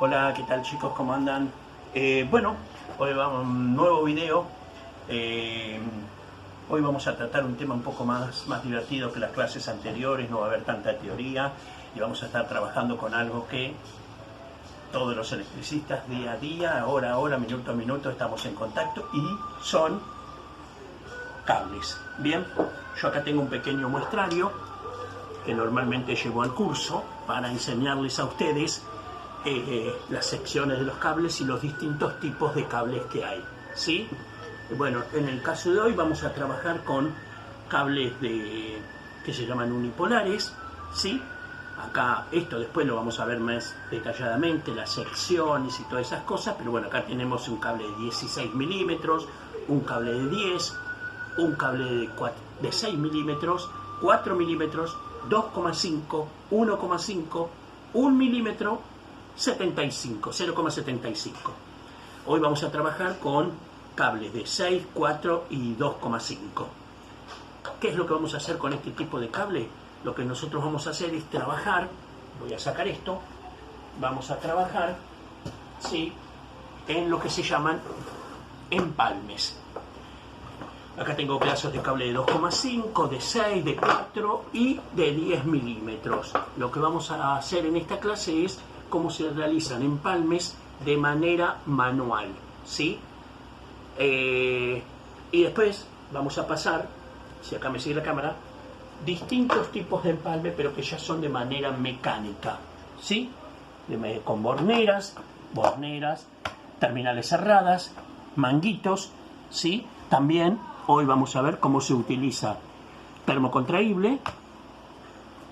Hola, ¿qué tal chicos? ¿Cómo andan? Bueno, hoy vamos a un nuevo video. Eh, Hoy vamos a tratar un tema un poco más divertido que las clases anteriores, no va a haber tanta teoría y vamos a estar trabajando con algo que todos los electricistas día a día, hora a hora, minuto a minuto estamos en contacto y son cables. Bien, yo acá tengo un pequeño muestrario que normalmente llevo al curso para enseñarles a ustedes las secciones de los cables y los distintos tipos de cables que hay, ¿sí? Bueno, en el caso de hoy vamos a trabajar con cables que se llaman unipolares, ¿sí? Acá esto después lo vamos a ver más detalladamente, las secciones y todas esas cosas, pero bueno, acá tenemos un cable de 16 milímetros, un cable de 10, un cable de 6 milímetros, 4 milímetros, 2,5, 1,5, 1 milímetro, 75, 0,75. Hoy vamos a trabajar con cables de 6, 4 y 2,5. ¿Qué es lo que vamos a hacer con este tipo de cable? Lo que nosotros vamos a hacer es trabajar, voy a sacar esto, vamos a trabajar, ¿sí?, en lo que se llaman empalmes. Acá tengo pedazos de cable de 2,5, de 6, de 4 y de 10 milímetros. Lo que vamos a hacer en esta clase es cómo se realizan empalmes de manera manual, ¿sí? Y después vamos a pasar, si acá me sigue la cámara, distintos tipos de empalme, pero que ya son de manera mecánica, ¿sí? Con borneras, terminales cerradas, manguitos, ¿sí? También hoy vamos a ver cómo se utiliza termocontraíble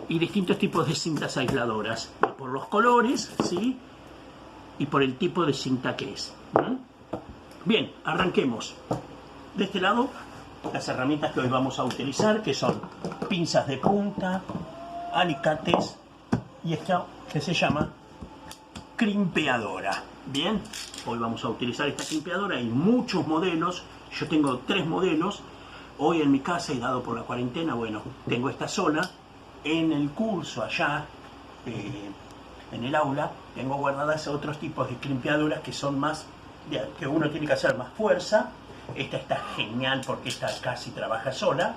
y distintos tipos de cintas aisladoras, por los colores, ¿sí?, y por el tipo de cinta que es. Bien, arranquemos. De este lado, las herramientas que hoy vamos a utilizar, que son pinzas de punta, alicates y esta que se llama crimpeadora. Bien, hoy vamos a utilizar esta crimpeadora. Hay muchos modelos, yo tengo 3 modelos. Hoy en mi casa, y dado por la cuarentena, bueno, tengo esta sola. En el curso allá, en el aula, tengo guardadas otros tipos de crimpeadoras que son más, que uno tiene que hacer más fuerza. Esta está genial porque esta casi trabaja sola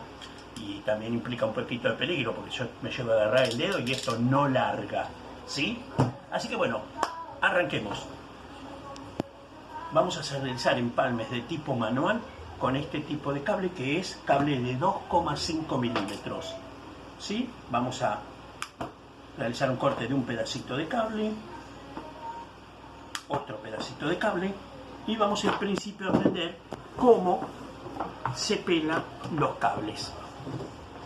y también implica un poquito de peligro porque yo me llevo a agarrar el dedo y esto no larga, ¿sí? Así que bueno, arranquemos. Vamos a realizar empalmes de tipo manual con este tipo de cable, que es cable de 2,5 milímetros, ¿sí? Vamos a realizar un corte de un pedacito de cable, otro pedacito de cable, y vamos al principio a aprender cómo se pelan los cables.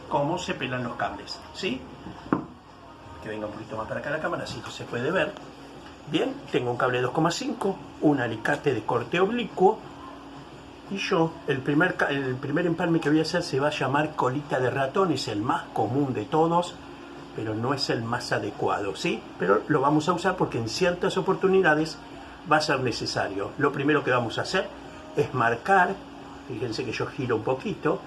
Cómo se pelan los cables, ¿sí? Que venga un poquito más para acá la cámara, así que se puede ver. Bien, tengo un cable de 2,5, un alicate de corte oblicuo, y yo, el primer empalme que voy a hacer se va a llamar colita de ratón, es el más común de todos, pero no es el más adecuado, ¿sí? Pero lo vamos a usar porque en ciertas oportunidades va a ser necesario. Lo primero que vamos a hacer es marcar, fíjense que yo giro un poquito,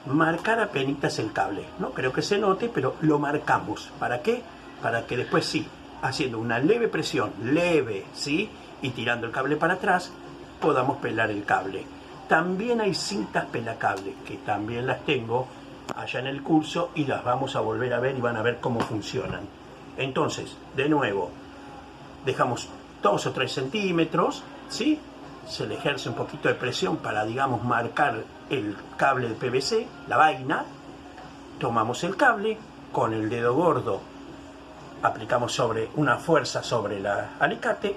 marcar apenitas el cable. No creo que se note, pero lo marcamos. ¿Para qué? Para que después sí, haciendo una leve presión, leve, ¿sí?, y tirando el cable para atrás, podamos pelar el cable. También hay cintas pelacables, que también las tengo allá en el curso y las vamos a volver a ver y van a ver cómo funcionan. Entonces, de nuevo, dejamos 2 o 3 centímetros, ¿sí? Se le ejerce un poquito de presión para, digamos, marcar el cable de PVC, la vaina. Tomamos el cable, con el dedo gordo aplicamos una fuerza sobre el alicate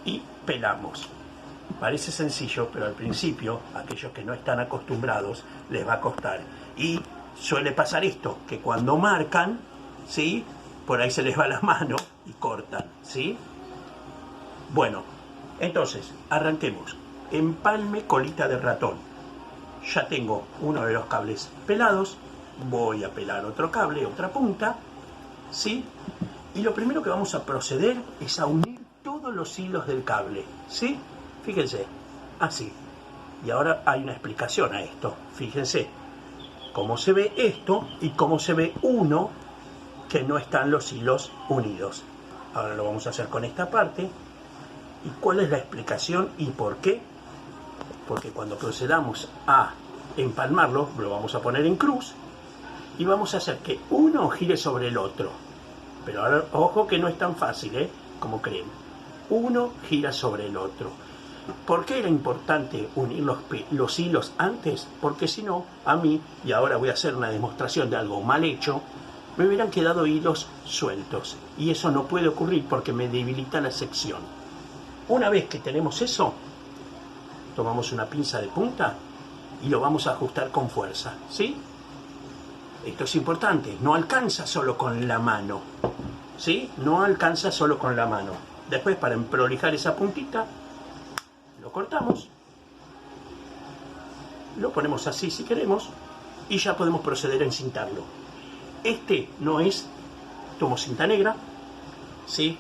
y pelamos. Parece sencillo, pero al principio, aquellos que no están acostumbrados, les va a costar. Y suele pasar esto, que cuando marcan, ¿sí?, por ahí se les va la mano y cortan, ¿sí? Bueno, entonces, arranquemos. Empalme colita de ratón. Ya tengo uno de los cables pelados, voy a pelar otro cable, otra punta, ¿sí? Y lo primero que vamos a proceder es a unir todos los hilos del cable, ¿sí? Fíjense, así. Y ahora hay una explicación a esto. Fíjense cómo se ve esto y cómo se ve uno que no están los hilos unidos. Ahora lo vamos a hacer con esta parte. ¿Y cuál es la explicación y por qué? Porque cuando procedamos a empalmarlo, lo vamos a poner en cruz y vamos a hacer que uno gire sobre el otro. Pero ahora, ojo que no es tan fácil, como creen. Uno gira sobre el otro. ¿Por qué era importante unir los hilos antes? Porque si no, a mí, y ahora voy a hacer una demostración de algo mal hecho, me hubieran quedado hilos sueltos. Y eso no puede ocurrir porque me debilita la sección. Una vez que tenemos eso, tomamos una pinza de punta y lo vamos a ajustar con fuerza, ¿sí? Esto es importante, no alcanza solo con la mano, ¿sí? No alcanza solo con la mano. Después, para emprolijar esa puntita, lo cortamos, lo ponemos así si queremos y ya podemos proceder a encintarlo. Este no es, tomo cinta negra, ¿sí?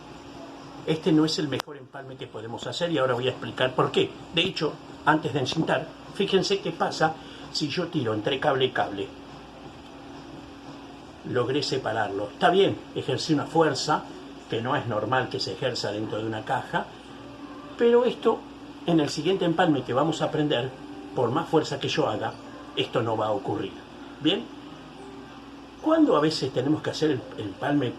Este no es el mejor empalme que podemos hacer y ahora voy a explicar por qué. De hecho, antes de encintar, fíjense qué pasa si yo tiro entre cable y cable. Logré separarlo. Está bien, ejercí una fuerza que no es normal que se ejerza dentro de una caja, pero esto en el siguiente empalme que vamos a aprender, por más fuerza que yo haga, esto no va a ocurrir. ¿Bien? Cuando a veces tenemos que hacer el empalme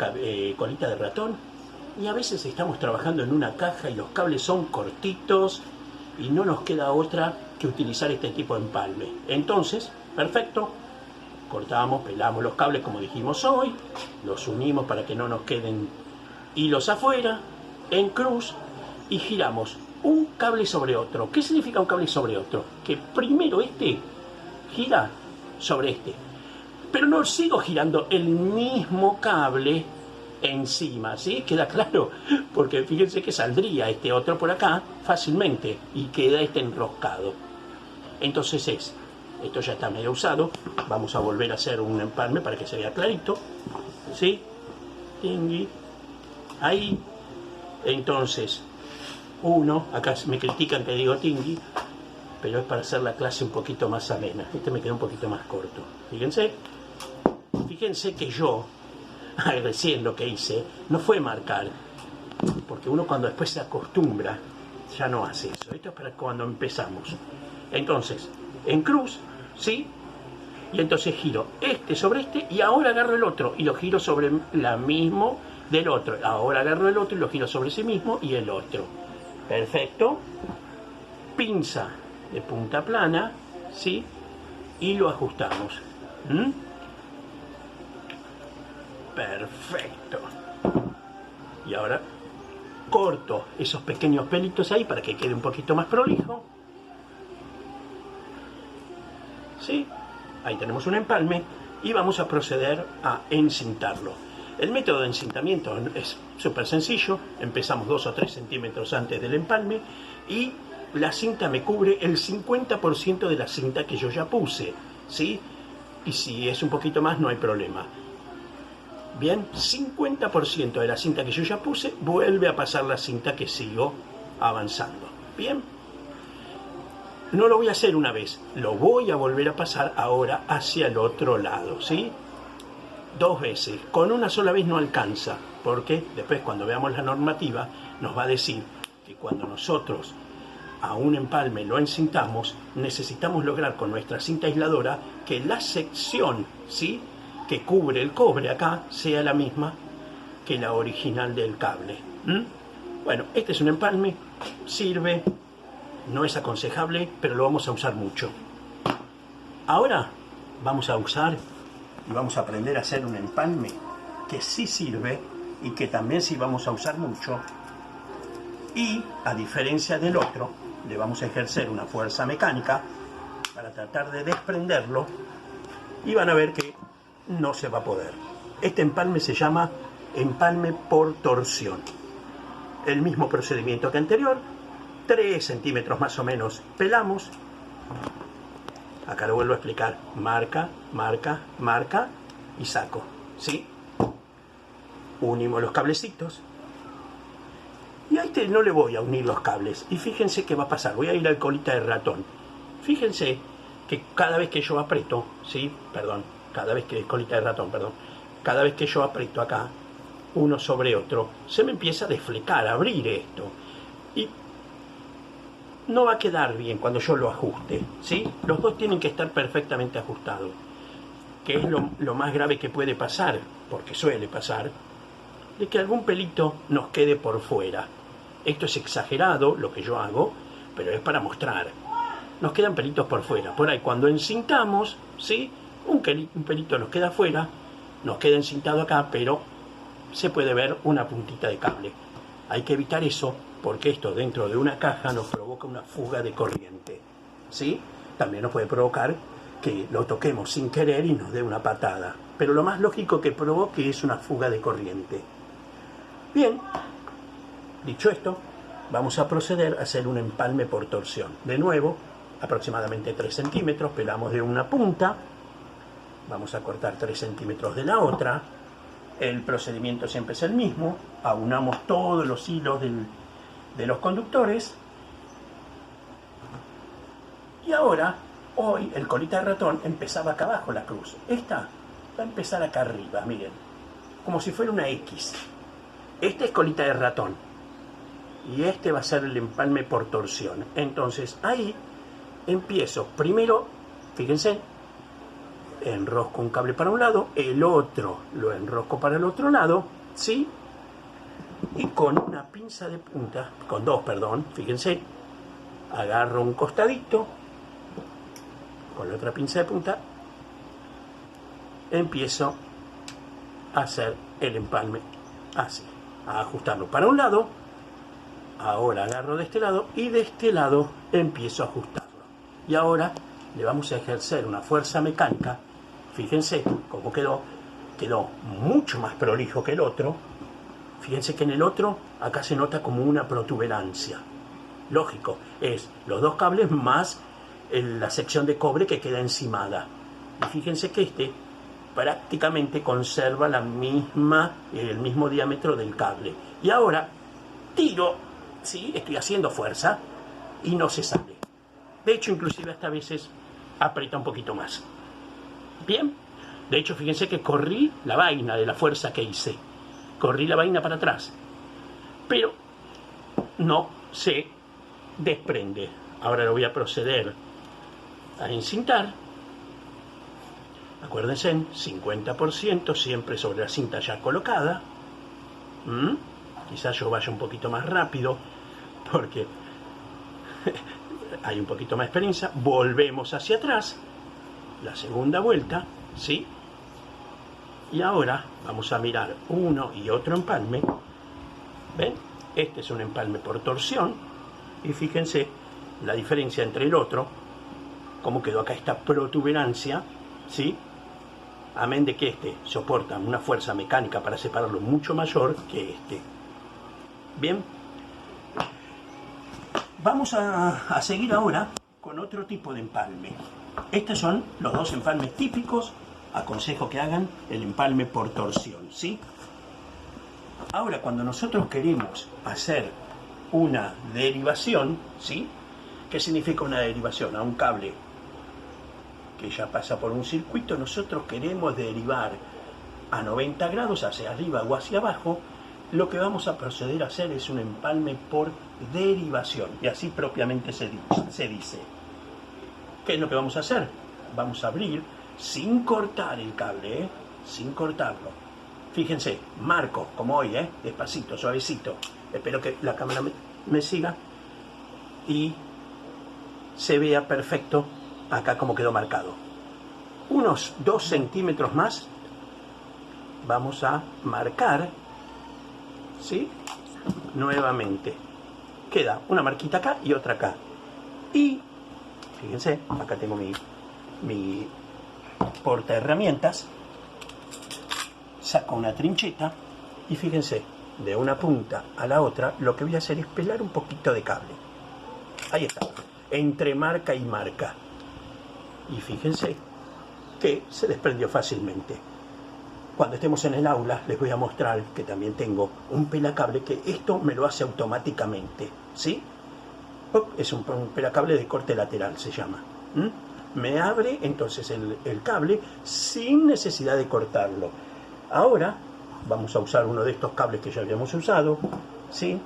colita de ratón, y a veces estamos trabajando en una caja y los cables son cortitos y no nos queda otra que utilizar este tipo de empalme. Entonces, perfecto, cortamos, pelamos los cables como dijimos hoy, los unimos para que no nos queden hilos afuera, en cruz, y giramos un cable sobre otro. ¿Qué significa un cable sobre otro? Que primero este gira sobre este, pero no sigo girando el mismo cable encima, ¿sí? ¿Queda claro? Porque fíjense que saldría este otro por acá fácilmente y queda este enroscado. Entonces esto ya está medio usado, vamos a volver a hacer un empalme para que se vea clarito, ¿sí? Tingui, ahí. Entonces, acá me critican que digo tingui, pero es para hacer la clase un poquito más amena. Este me queda un poquito más corto. Fíjense que yo recién lo que hice no fue marcar, porque uno cuando después se acostumbra ya no hace eso. Esto es para cuando empezamos. Entonces, en cruz, ¿sí? Y entonces giro este sobre este y ahora agarro el otro y lo giro sobre la mismo del otro. Ahora agarro el otro y lo giro sobre ese mismo y el otro. Perfecto. Pinza de punta plana, ¿sí? Y lo ajustamos. Perfecto. Y ahora corto esos pequeños pelitos ahí para que quede un poquito más prolijo. ¿Sí? Ahí tenemos un empalme y vamos a proceder a encintarlo. El método de encintamiento es súper sencillo. Empezamos 2 o 3 centímetros antes del empalme y la cinta me cubre el 50% de la cinta que yo ya puse, ¿sí? Y si es un poquito más no hay problema. Bien, 50% de la cinta que yo ya puse, vuelve a pasar la cinta que sigo avanzando. Bien, no lo voy a hacer una vez, lo voy a volver a pasar ahora hacia el otro lado, ¿sí? 2 veces, con una sola vez no alcanza, porque después cuando veamos la normativa nos va a decir que cuando nosotros a un empalme lo encintamos, necesitamos lograr con nuestra cinta aisladora que la sección, ¿sí?, que cubre el cobre acá sea la misma que la original del cable. Bueno, este es un empalme, sirve, no es aconsejable, pero lo vamos a usar mucho. Ahora vamos a usar y vamos a aprender a hacer un empalme que sí sirve y que también sí vamos a usar mucho, y a diferencia del otro le vamos a ejercer una fuerza mecánica para tratar de desprenderlo y van a ver que no se va a poder. Este empalme se llama empalme por torsión. El mismo procedimiento que anterior, 3 centímetros más o menos pelamos. Acá lo vuelvo a explicar. Marca, marca, marca y saco, ¿sí? Unimos los cablecitos. Y a este no le voy a unir los cables. Y fíjense qué va a pasar. Voy a ir al colita de ratón. Fíjense que cada vez que yo aprieto, ¿sí? Perdón. Cada vez que colita de ratón, perdón. Cada vez que yo aprieto acá, uno sobre otro, se me empieza a desflecar, a abrir esto. Y no va a quedar bien cuando yo lo ajuste, ¿sí? Los dos tienen que estar perfectamente ajustados, que es lo más grave que puede pasar, porque suele pasar, de que algún pelito nos quede por fuera. Esto es exagerado, lo que yo hago, pero es para mostrar. Nos quedan pelitos por fuera. Por ahí cuando encintamos, ¿sí? Un pelito nos queda fuera, nos queda encintado acá, pero se puede ver una puntita de cable. Hay que evitar eso, porque esto dentro de una caja nos provoca una fuga de corriente, ¿sí? También nos puede provocar que lo toquemos sin querer y nos dé una patada. Pero lo más lógico que provoque es una fuga de corriente. Bien, dicho esto, vamos a proceder a hacer un empalme por torsión. De nuevo, aproximadamente 3 centímetros, pelamos de una punta, vamos a cortar 3 centímetros de la otra. El procedimiento siempre es el mismo, aunamos todos los hilos de los conductores. Y ahora, hoy, el colita de ratón empezaba acá abajo la cruz. Esta va a empezar acá arriba, miren, como si fuera una X. Este es colita de ratón. Y este va a ser el empalme por torsión. Entonces, ahí empiezo. Primero, fíjense, enrosco un cable para un lado, el otro lo enrosco para el otro lado, ¿sí? Y con una pinza de punta, con dos, perdón, fíjense, agarro un costadito, con la otra pinza de punta, empiezo a hacer el empalme así, a ajustarlo para un lado. Ahora agarro de este lado y de este lado empiezo a ajustarlo. Y ahora le vamos a ejercer una fuerza mecánica. Fíjense cómo quedó. Quedó mucho más prolijo que el otro. Fíjense que en el otro acá se nota como una protuberancia. Lógico, es los dos cables más la sección de cobre que queda encimada. Y fíjense que este prácticamente conserva el mismo diámetro del cable. Y ahora tiro, ¿sí? Estoy haciendo fuerza y no se sale. De hecho, inclusive hasta a veces aprieta un poquito más. Bien, de hecho, fíjense que corrí la vaina de la fuerza que hice. Corrí la vaina para atrás, pero no se desprende. Ahora lo voy a proceder a encintar. Acuérdense, 50% siempre sobre la cinta ya colocada. Quizás yo vaya un poquito más rápido porque hay un poquito más de experiencia. Volvemos hacia atrás, la segunda vuelta, ¿sí? Y ahora vamos a mirar uno y otro empalme. ¿Ven? Este es un empalme por torsión. Y fíjense la diferencia entre el otro, cómo quedó acá esta protuberancia, ¿sí? Amén de que este soporta una fuerza mecánica para separarlo mucho mayor que este. Bien, vamos a seguir ahora con otro tipo de empalme. Estos son los dos empalmes típicos. Aconsejo que hagan el empalme por torsión, ¿sí? Ahora, cuando nosotros queremos hacer una derivación, ¿sí? ¿Qué significa una derivación? A un cable que ya pasa por un circuito, nosotros queremos derivar a 90 grados hacia arriba o hacia abajo. Lo que vamos a proceder a hacer es un empalme por derivación, y así propiamente se dice. ¿Qué es lo que vamos a hacer? Vamos a abrir sin cortar el cable, sin cortarlo. Fíjense, marco, como hoy, despacito, suavecito. Espero que la cámara me siga y se vea perfecto acá como quedó marcado. Unos 2 centímetros más vamos a marcar, ¿sí? Nuevamente. Queda una marquita acá y otra acá. Y, fíjense, acá tengo mi porta herramientas. Saco una trincheta y fíjense, de una punta a la otra, lo que voy a hacer es pelar un poquito de cable. Ahí está, entre marca y marca. Y fíjense que se desprendió fácilmente. Cuando estemos en el aula les voy a mostrar que también tengo un pelacable que esto me lo hace automáticamente, ¿sí? Es un pelacable de corte lateral, se llama. Me abre entonces el cable sin necesidad de cortarlo. Ahora vamos a usar uno de estos cables que ya habíamos usado, ¿sí?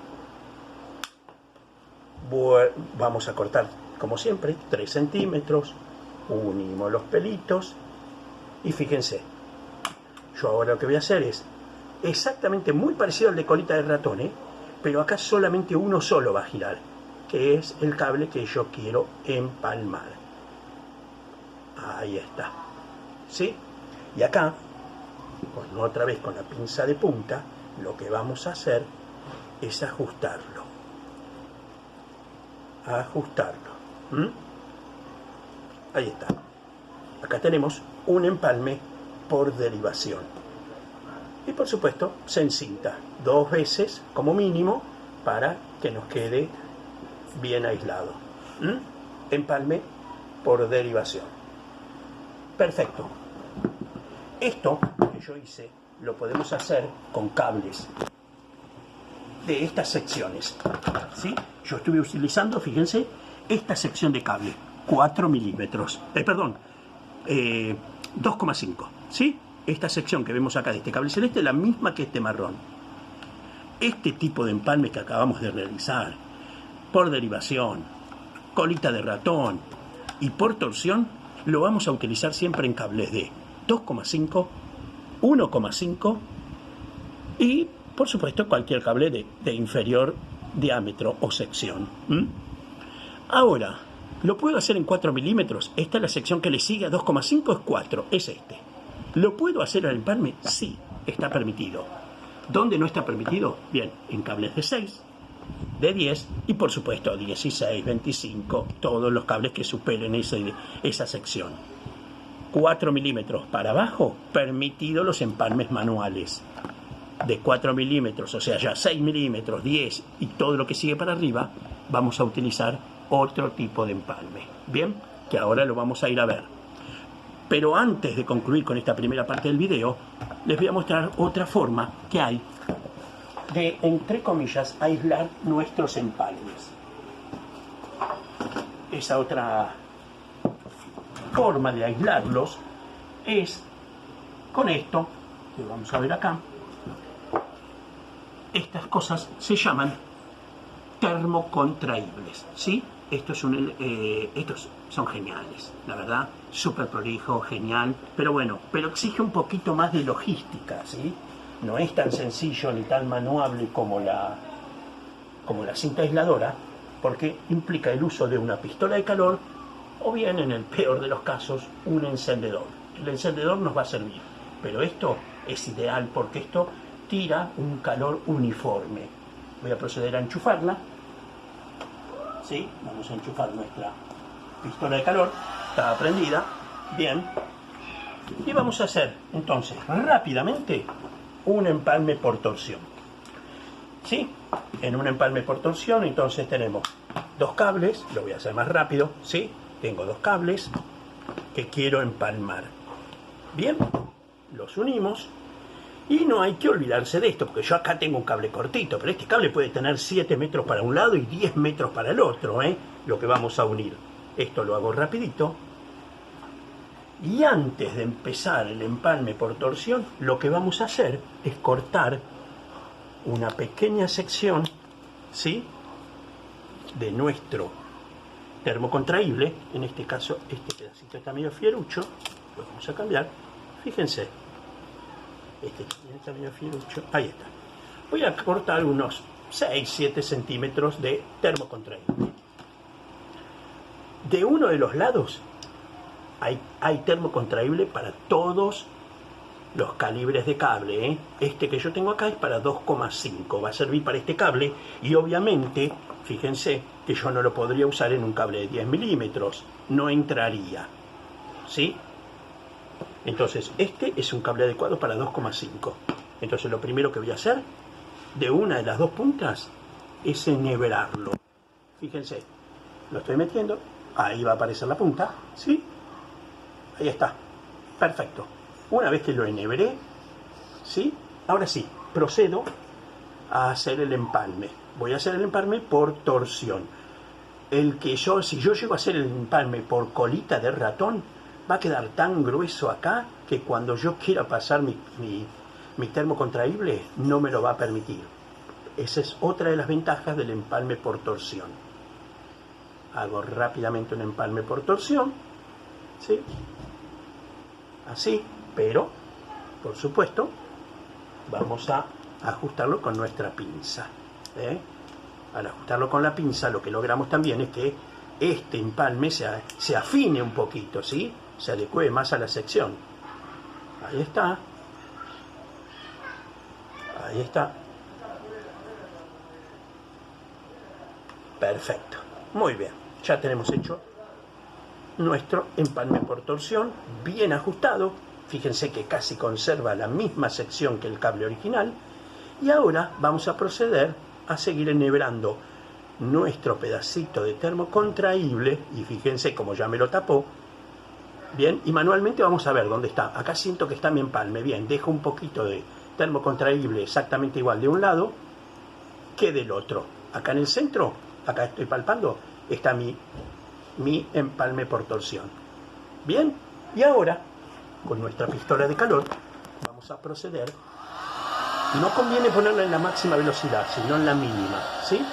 Vamos a cortar, como siempre, 3 centímetros, unimos los pelitos y fíjense, yo ahora lo que voy a hacer es exactamente muy parecido al de colita de ratón, pero acá solamente uno solo va a girar, que es el cable que yo quiero empalmar. Ahí está, ¿sí? Y acá, bueno, otra vez con la pinza de punta, lo que vamos a hacer es ajustarlo. Ahí está. Acá tenemos un empalme por derivación. Y por supuesto se encinta 2 veces como mínimo para que nos quede bien aislado. Empalme por derivación. Perfecto. Esto que yo hice lo podemos hacer con cables de estas secciones, ¿sí? Yo estuve utilizando, fíjense, esta sección de cable, 4 milímetros, 2,5, ¿sí? Esta sección que vemos acá de este cable celeste es la misma que este marrón. Este tipo de empalme que acabamos de realizar, por derivación, colita de ratón y por torsión, lo vamos a utilizar siempre en cables de 2,5, 1,5 y, por supuesto, cualquier cable de inferior diámetro o sección. Ahora, ¿lo puedo hacer en 4 milímetros? Esta es la sección que le sigue a 2,5, es 4, es este. ¿Lo puedo hacer al empalme? Sí, está permitido. ¿Dónde no está permitido? Bien, en cables de 6, de 10 y, por supuesto, 16, 25, todos los cables que superen esa sección. 4 milímetros para abajo, permitido los empalmes manuales. De 4 milímetros, o sea, ya 6 milímetros, 10 y todo lo que sigue para arriba, vamos a utilizar otro tipo de empalme. Bien, que ahora lo vamos a ir a ver. Pero antes de concluir con esta primera parte del video, les voy a mostrar otra forma que hay de, entre comillas, aislar nuestros empalmes. Esa otra forma de aislarlos es con esto, que vamos a ver acá. Estas cosas se llaman termocontraíbles, ¿sí? Estos son geniales, la verdad, súper prolijo, genial, pero bueno, pero exige un poquito más de logística, ¿sí? No es tan sencillo ni tan manuable como la cinta aisladora, porque implica el uso de una pistola de calor o bien, en el peor de los casos, un encendedor. El encendedor nos va a servir, pero esto es ideal porque esto tira un calor uniforme. Voy a proceder a enchufarla. Sí, vamos a enchufar nuestra pistola de calor. Está prendida. Bien. Y vamos a hacer, entonces, rápidamente un empalme por torsión. ¿Sí? En un empalme por torsión, entonces tenemos 2 cables. Lo voy a hacer más rápido. ¿Sí? Tengo 2 cables que quiero empalmar. Bien. Los unimos. Y no hay que olvidarse de esto, porque yo acá tengo un cable cortito, pero este cable puede tener 7 metros para un lado y 10 metros para el otro, lo que vamos a unir. Esto lo hago rapidito. Y antes de empezar el empalme por torsión, lo que vamos a hacer es cortar una pequeña sección, ¿sí?, de nuestro termocontraíble. En este caso, este pedacito está medio fierucho, lo vamos a cambiar. Fíjense. Este medio fierucho. Ahí está. Voy a cortar unos 6-7 centímetros de termocontraíble. De uno de los lados hay termocontraíble para todos los calibres de cable. Este que yo tengo acá es para 2,5. Va a servir para este cable y obviamente, fíjense que yo no lo podría usar en un cable de 10 milímetros. No entraría. ¿Sí? Entonces, este es un cable adecuado para 2,5. Entonces, lo primero que voy a hacer de una de las 2 puntas es enhebrarlo. Fíjense, lo estoy metiendo. Ahí va a aparecer la punta. ¿Sí? Ahí está. Perfecto. Una vez que lo enhebré, ¿sí?, ahora sí, procedo a hacer el empalme. Voy a hacer el empalme por torsión. Si yo llego a hacer el empalme por colita de ratón, va a quedar tan grueso acá que cuando yo quiera pasar mi mi termo contraíble no me lo va a permitir. Esa es otra de las ventajas del empalme por torsión. Hago rápidamente un empalme por torsión, ¿sí? Así, pero, por supuesto, vamos a ajustarlo con nuestra pinza, ¿eh? Al ajustarlo con la pinza, lo que logramos también es que este empalme se afine un poquito, ¿sí? Se adecue más a la sección. Ahí está. Ahí está. Perfecto. Muy bien. Ya tenemos hecho nuestro empalme por torsión, bien ajustado. Fíjense que casi conserva la misma sección que el cable original. Y ahora vamos a proceder a seguir enhebrando nuestro pedacito de termo contraíble. Y fíjense como ya me lo tapó. Bien, y manualmente vamos a ver dónde está. Acá siento que está mi empalme. Bien, dejo un poquito de termo contraíble exactamente igual de un lado que del otro. Acá en el centro, acá estoy palpando, está mi empalme por torsión. Bien, y ahora, con nuestra pistola de calor, vamos a proceder. No conviene ponerla en la máxima velocidad, sino en la mínima, ¿sí?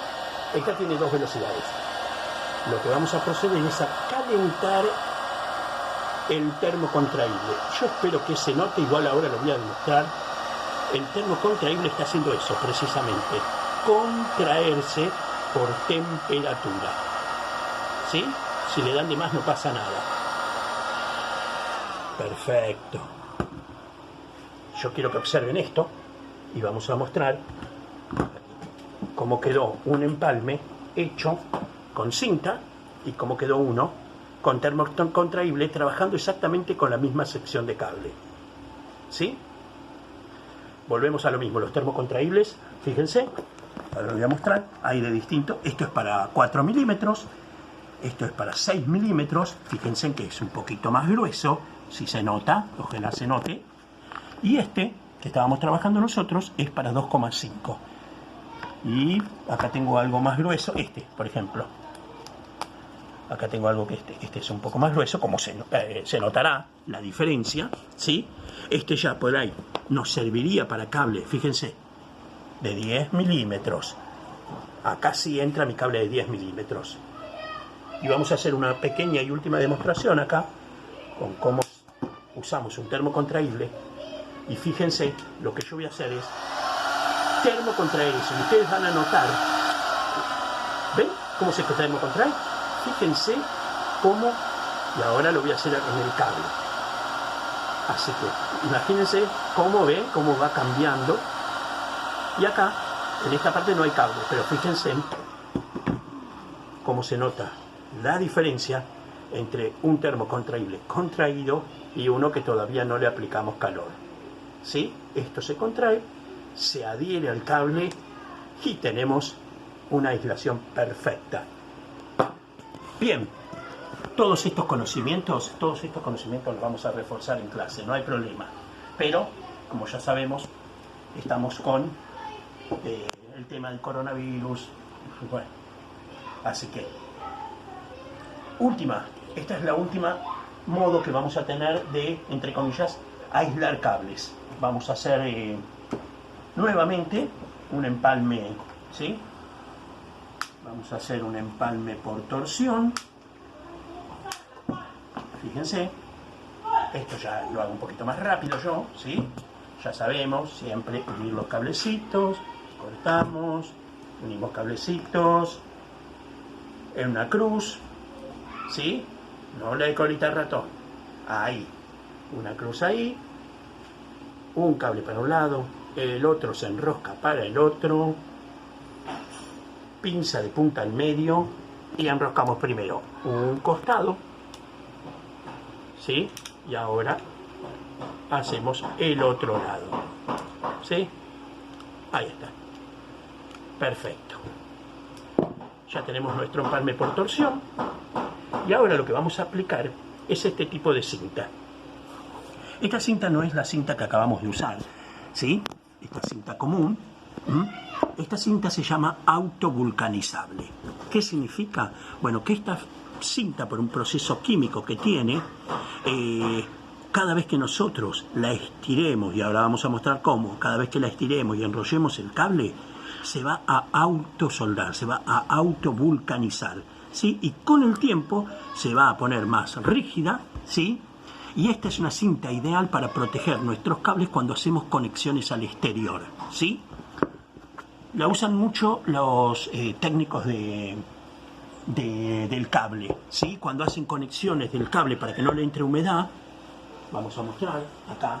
Esta tiene 2 velocidades. Lo que vamos a proceder es a calentar el termo contraíble. Yo espero que se note, igual ahora lo voy a demostrar. El termo contraíble está haciendo eso, precisamente. Contraerse por temperatura. ¿Sí? Si le dan de más no pasa nada. Perfecto. Yo quiero que observen esto y vamos a mostrar cómo quedó un empalme hecho con cinta y cómo quedó uno con termo contraíble trabajando exactamente con la misma sección de cable. ¿Sí? Volvemos a lo mismo, los termocontraíbles, fíjense, ahora lo voy a mostrar, hay de distinto. Esto es para 4 milímetros, esto es para 6 milímetros, fíjense que es un poquito más grueso, si se nota, ojalá se note. Y este, que estábamos trabajando nosotros, es para 2,5. Y acá tengo algo más grueso, este, por ejemplo. Acá tengo algo que este es un poco más grueso, como se notará la diferencia, ¿sí? Este ya por ahí nos serviría para cable, fíjense, de 10 milímetros. Acá sí entra mi cable de 10 milímetros. Y vamos a hacer una pequeña y última demostración acá, con cómo usamos un termo contraíble. Y fíjense, lo que yo voy a hacer es termo contraer eso. Y ustedes van a notar, ¿ven cómo se termo contrae? Fíjense cómo, y ahora lo voy a hacer en el cable. Así que imagínense cómo ve, cómo va cambiando. Y acá, en esta parte no hay cable, pero fíjense cómo se nota la diferencia entre un termo contraíble contraído y uno que todavía no le aplicamos calor. ¿Sí? Esto se contrae, se adhiere al cable y tenemos una aislación perfecta. Bien, todos estos conocimientos los vamos a reforzar en clase, no hay problema. Pero, como ya sabemos, estamos con el tema del coronavirus. Bueno, así que, esta es la última modo que vamos a tener de, entre comillas, aislar cables. Vamos a hacer nuevamente un empalme, ¿sí? Vamos a hacer un empalme por torsión. Fíjense, esto ya lo hago un poquito más rápido yo, ¿sí? Ya sabemos, siempre unir los cablecitos, cortamos, unimos cablecitos en una cruz, ¿sí? No la de colita de ratón, ahí, una cruz ahí, un cable para un lado, el otro se enrosca para el otro, pinza de punta al medio y enroscamos primero un costado, ¿sí? Y ahora hacemos el otro lado, ¿sí? Ahí está. Perfecto. Ya tenemos nuestro empalme por torsión y ahora lo que vamos a aplicar es este tipo de cinta. Esta cinta no es la cinta que acabamos de usar, ¿sí? Esta cinta común. Esta cinta se llama autovulcanizable. ¿Qué significa? Bueno, que esta cinta, por un proceso químico que tiene, cada vez que nosotros la estiremos, y ahora vamos a mostrar cómo, cada vez que la estiremos y enrollemos el cable, se va a autosoldar, se va a autovulcanizar, ¿sí? Y con el tiempo se va a poner más rígida, ¿sí? Y esta es una cinta ideal para proteger nuestros cables cuando hacemos conexiones al exterior, ¿sí? La usan mucho los técnicos del cable, ¿sí? Cuando hacen conexiones del cable para que no le entre humedad. Vamos a mostrar acá,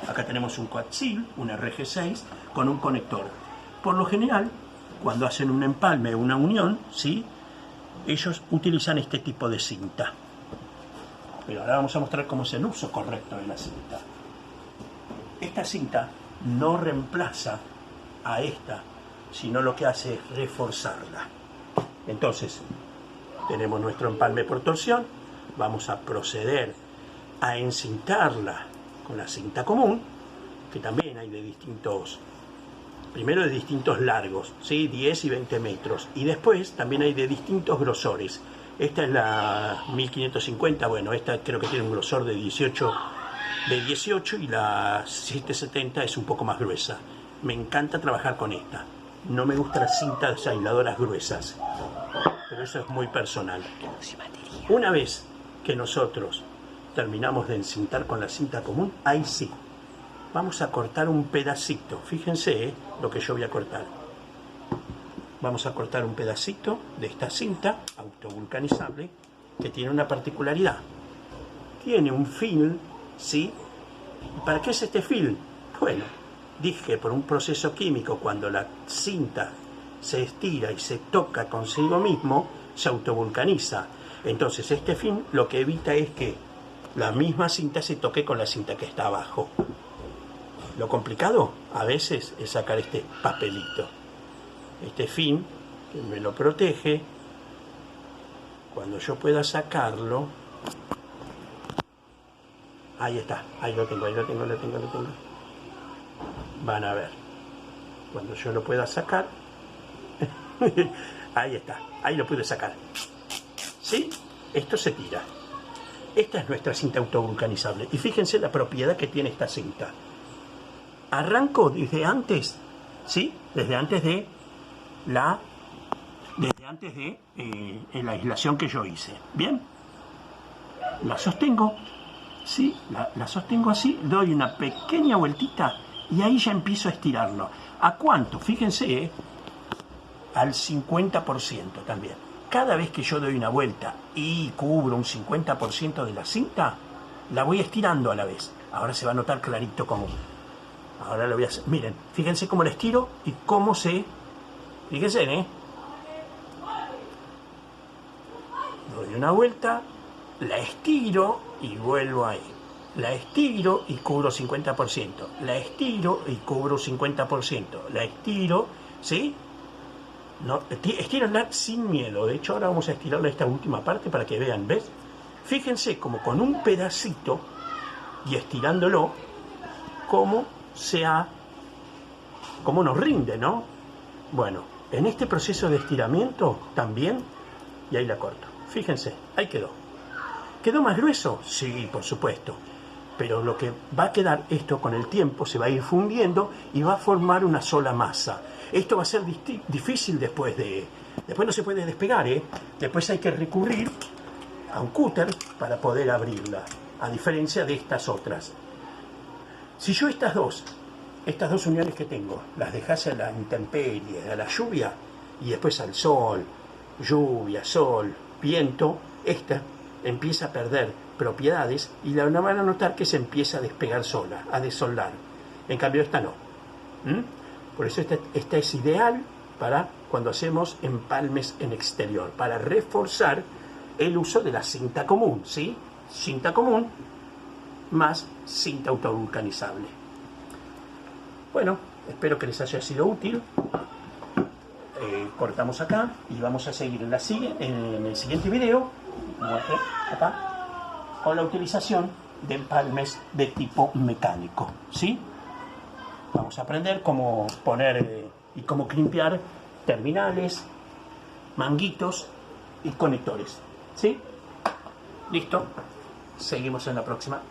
acá tenemos un coaxil, un RG6 con un conector. Por lo general, cuando hacen un empalme o una unión, ¿sí? Ellos utilizan este tipo de cinta. Pero ahora vamos a mostrar cómo es el uso correcto de la cinta. Esta cinta no reemplaza a esta, sino lo que hace es reforzarla. Entonces, tenemos nuestro empalme por torsión, vamos a proceder a encintarla con la cinta común, que también hay de distintos, primero de distintos largos, ¿sí? 10 y 20 metros, y después también hay de distintos grosores. Esta es la 1550, bueno, esta creo que tiene un grosor de 18 y la 770 es un poco más gruesa. Me encanta trabajar con esta. No me gustan las cintas aisladoras gruesas, pero eso es muy personal. Una vez que nosotros terminamos de encintar con la cinta común, ahí sí, vamos a cortar un pedacito. Fíjense lo que yo voy a cortar. Vamos a cortar un pedacito de esta cinta autovulcanizable que tiene una particularidad. Tiene un film, ¿sí? ¿Para qué es este film? Bueno, dije por un proceso químico, cuando la cinta se estira y se toca consigo mismo, se autovulcaniza. Entonces este film lo que evita es que la misma cinta se toque con la cinta que está abajo. Lo complicado a veces es sacar este papelito. Este film que me lo protege. Cuando yo pueda sacarlo, ahí está, ahí lo tengo. Van a ver, cuando yo lo pueda sacar, ahí está, ahí lo pude sacar. ¿Sí? Esto se tira. Esta es nuestra cinta autovulcanizable. Y fíjense la propiedad que tiene esta cinta. Arranco desde antes, ¿sí? Desde antes de la aislación que yo hice. ¿Bien? La sostengo, ¿sí? La sostengo así, doy una pequeña vueltita y ahí ya empiezo a estirarlo. ¿A cuánto? Fíjense, al 50% también. Cada vez que yo doy una vuelta y cubro un 50% de la cinta, la voy estirando a la vez. Ahora se va a notar clarito cómo. Ahora lo voy a hacer. Miren, fíjense cómo la estiro y cómo se... Fíjense, doy una vuelta, la estiro y vuelvo ahí. La estiro y cubro 50%. La estiro y cubro 50%. La estiro, ¿sí? No, estírenla sin miedo. De hecho, ahora vamos a estirarla esta última parte para que vean, ¿ves? Fíjense como con un pedacito y estirándolo, cómo nos rinde, ¿no? Bueno, en este proceso de estiramiento también, y ahí la corto. Fíjense, ahí quedó. ¿Quedó más grueso? Sí, por supuesto. Pero lo que va a quedar, esto con el tiempo se va a ir fundiendo y va a formar una sola masa. Esto va a ser difícil después no se puede despegar, ¿eh? Después hay que recurrir a un cúter para poder abrirla, a diferencia de estas otras. Si yo estas dos uniones que tengo, las dejase a la intemperie, a la lluvia, y después al sol, lluvia, sol, viento, esta empieza a perder propiedades y la van a notar que se empieza a despegar sola, a desoldar. En cambio esta no. Por eso esta es ideal para cuando hacemos empalmes en exterior, para reforzar el uso de la cinta común, ¿sí? Cinta común más cinta autovulcanizable. Bueno, espero que les haya sido útil. Cortamos acá y vamos a seguir en el siguiente video, acá, con la utilización de empalmes de tipo mecánico, ¿sí? Vamos a aprender cómo poner y cómo limpiar terminales, manguitos y conectores, ¿sí? ¿Listo? Seguimos en la próxima.